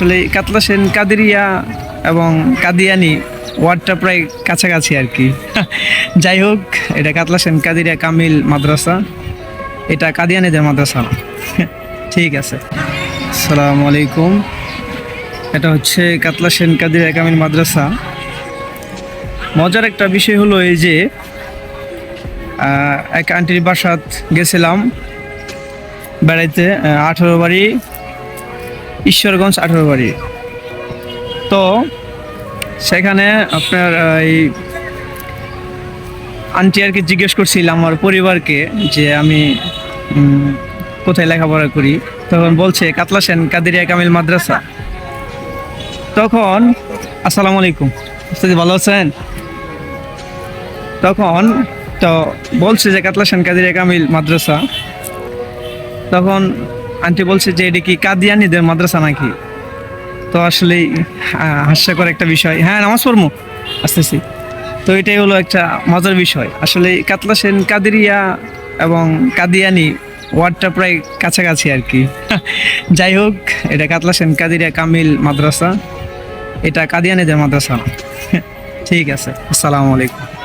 আসলে কাতলা সেন কাদেরিয়া এবং কাদিয়ানি ওয়ার্ডটা প্রায় কাছাকাছি আর কি। যাই হোক, এটা কাতলা সেন কাদেরিয়া কামিল মাদ্রাসা, এটা কাদিয়ানিদের মাদ্রাসা না। ঠিক আছে, আসসালামু আলাইকুম। এটা হচ্ছে কাতলা সেন কাদেরিয়া কামিল মাদ্রাসা। মজার একটা বিষয় হলো এই যে এক আন্টির বাসাত গেছিলাম বেড়াইতে, 18 বাড়ি, ঈশ্বরগঞ্জ 18 বাড়ি। তো সেখানে আপনার এই আন্টি আর কি জিজ্ঞেস করছিলাম আমার পরিবারকে যে আমি কোথায় লেখাপড়া করি। তখন বলছে কাতলা সেন কাদেরিয়া কামিল মাদ্রাসা। তখন আসসালামু আলাইকুম, ভালো আছেন? তখন তো বলছে যে কাতলা সেন কাদেরিয়া কামিল মাদ্রাসা। তখন আন্টি বলছে যে এটা কি কাদিয়ানিদের মাদ্রাসা নাকি? তো আসলে হাস্যকর একটা বিষয়। হ্যাঁ, নামাজ পড়বো আসতেছি। তো এটাই হলো একটা মজার বিষয়। আসলে কাতলা সেন কাদেরিয়া এবং কাদিয়ানি ওয়ার্ডটা প্রায় কাছাকাছি আর কি। যাই হোক, এটা কাতলা সেন কাদেরিয়া কামিল মাদ্রাসা, এটা কাদিয়ানিদের মাদ্রাসা না। ঠিক আছে, আসসালামু আলাইকুম।